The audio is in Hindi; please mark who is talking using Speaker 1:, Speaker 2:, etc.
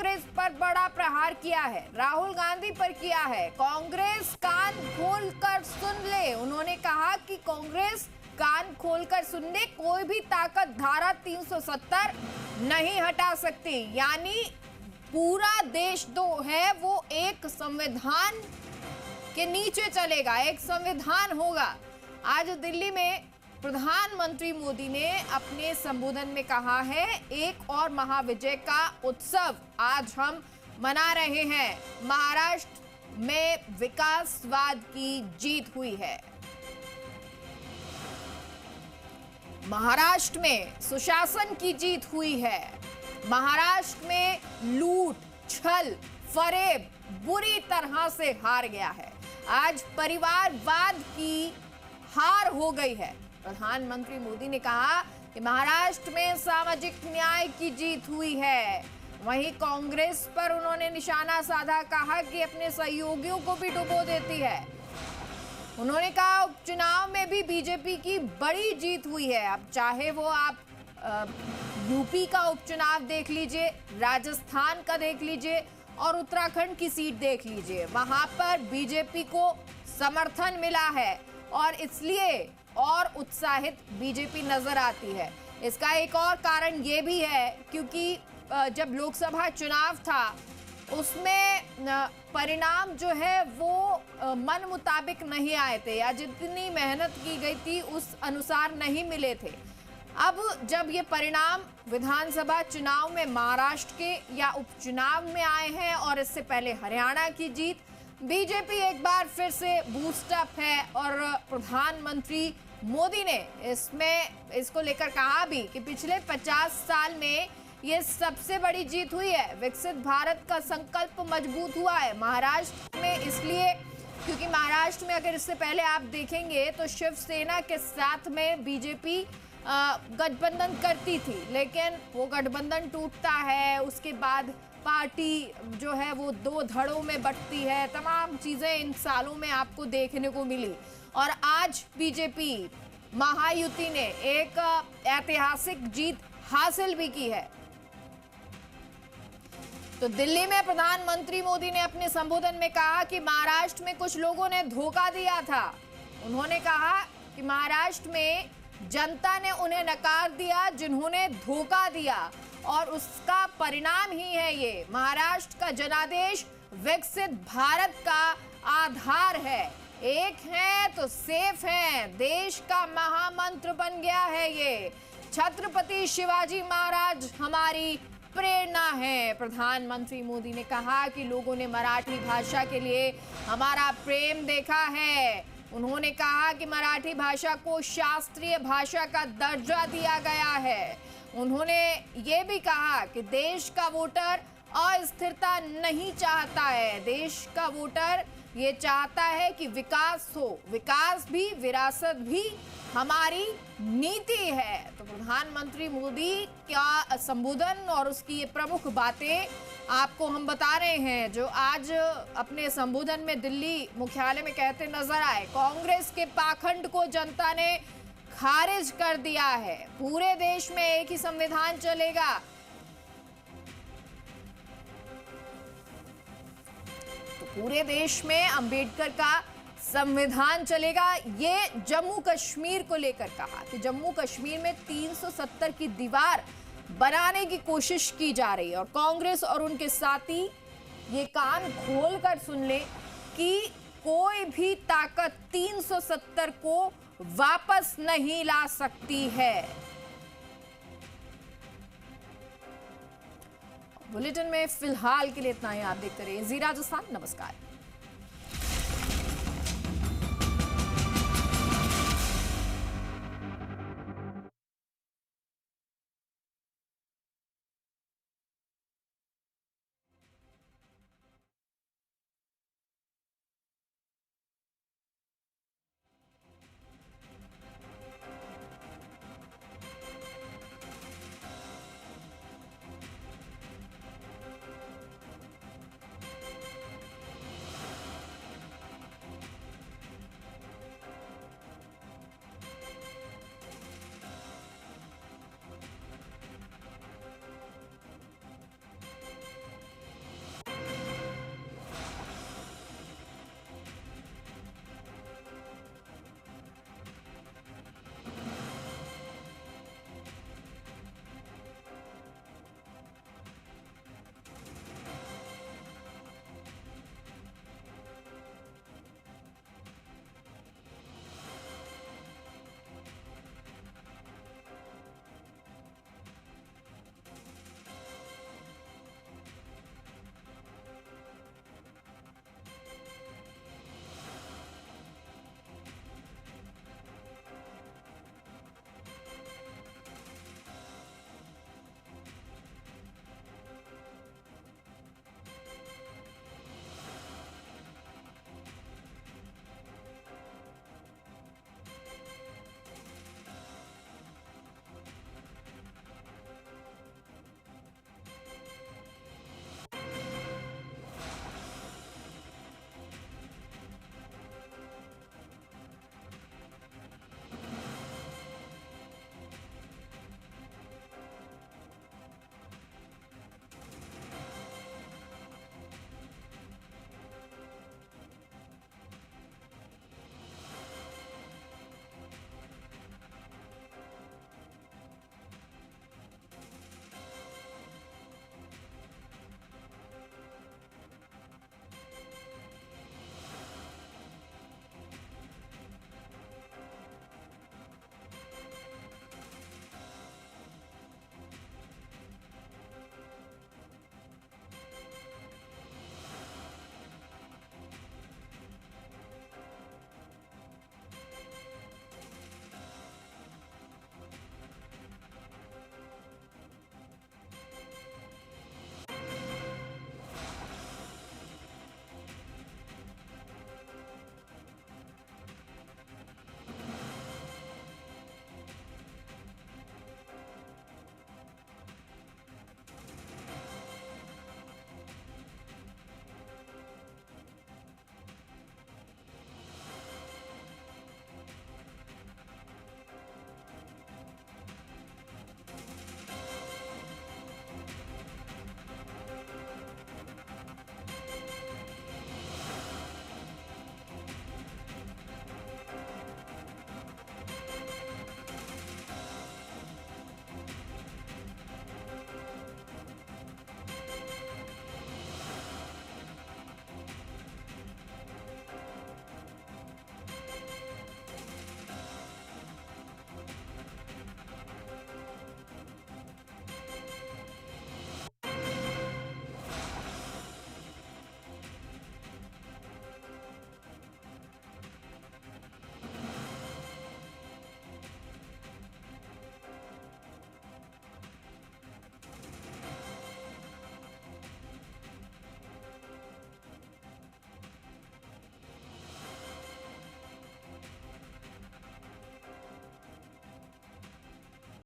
Speaker 1: कांग्रेस पर बड़ा प्रहार किया है, राहुल गांधी पर किया है। कांग्रेस कान खोलकर सुन ले, उन्होंने कहा कि कांग्रेस कान खोलकर सुन ले, कोई भी ताकत धारा 370 नहीं हटा सकती। यानी पूरा देश जो है वो एक संविधान के नीचे चलेगा, एक संविधान होगा। आज दिल्ली में प्रधानमंत्री मोदी ने अपने संबोधन में कहा है, एक और महाविजय का उत्सव आज हम मना रहे हैं। महाराष्ट्र में विकासवाद की जीत हुई है, महाराष्ट्र में सुशासन की जीत हुई है, महाराष्ट्र में लूट, छल, फरेब बुरी तरह से हार गया है। आज परिवारवाद की हार हो गई है। प्रधानमंत्री मोदी ने कहा कि महाराष्ट्र में सामाजिक न्याय की जीत हुई है। वहीं कांग्रेस पर उन्होंने निशाना साधा, कहा कि अपने सहयोगियों को भी डुबो देती है। उन्होंने कहा उपचुनाव में भी बीजेपी की बड़ी जीत हुई है। अब चाहे वो आप यूपी का उपचुनाव देख लीजिए, राजस्थान का देख लीजिए और उत्तराखंड की सीट देख लीजिए, वहां पर बीजेपी को समर्थन मिला है और इसलिए और उत्साहित बीजेपी नजर आती है। इसका एक और कारण ये भी है क्योंकि जब लोकसभा चुनाव था उसमें परिणाम जो है वो मन मुताबिक नहीं आए थे, या जितनी मेहनत की गई थी उस अनुसार नहीं मिले थे। अब जब ये परिणाम विधानसभा चुनाव में महाराष्ट्र के या उपचुनाव में आए हैं और इससे पहले हरियाणा की जीत, बीजेपी एक बार फिर से बूस्टअप है। और प्रधानमंत्री मोदी ने इसको लेकर कहा भी कि पिछले 50 साल में ये सबसे बड़ी जीत हुई है। विकसित भारत का संकल्प मजबूत हुआ है महाराष्ट्र में, इसलिए क्योंकि महाराष्ट्र में अगर इससे पहले आप देखेंगे तो शिवसेना के साथ में बीजेपी गठबंधन करती थी, लेकिन वो गठबंधन टूटता है, उसके बाद पार्टी जो है वो दो धड़ों में बंटती है। तमाम चीजें इन सालों में आपको देखने को मिली और आज बीजेपी महायुति ने एक ऐतिहासिक जीत हासिल भी की है। तो दिल्ली में प्रधानमंत्री मोदी ने अपने संबोधन में कहा कि महाराष्ट्र में कुछ लोगों ने धोखा दिया था। उन्होंने कहा कि महाराष्ट्र में जनता ने उन्हें नकार दिया जिन्होंने धोखा दिया और उसका परिणाम ही है ये। महाराष्ट्र का जनादेश विकसित भारत का आधार है। एक है तो सेफ है, देश का महामंत्र बन गया है ये। छत्रपति शिवाजी महाराज हमारी प्रेरणा है। प्रधानमंत्री मोदी ने कहा कि लोगों ने मराठी भाषा के लिए हमारा प्रेम देखा है। उन्होंने कहा कि मराठी भाषा को शास्त्रीय भाषा का दर्जा दिया गया है। उन्होंने ये भी कहा कि देश का वोटर अस्थिरता नहीं चाहता है, देश का वोटर ये चाहता है कि विकास हो। विकास भी, विरासत भी हमारी नीति है। तो प्रधानमंत्री मोदी का संबोधन और उसकी ये प्रमुख बातें आपको हम बता रहे हैं, जो आज अपने संबोधन में दिल्ली मुख्यालय में कहते नजर आए। कांग्रेस के पाखंड को जनता ने खारिज कर दिया है। पूरे देश में एक ही संविधान चलेगा। तो पूरे देश में अंबेडकर का संविधान चलेगा। ये जम्मू कश्मीर को लेकर कहा कि जम्मू कश्मीर में 370 की दीवार बनाने की कोशिश की जा रही है और कांग्रेस और उनके साथी ये कान खोलकर सुन ले कि कोई भी ताकत 370 को वापस नहीं ला सकती है। बुलेटिन में फिलहाल के लिए इतना ही। आप देखते रहिए जी राजस्थान। नमस्कार।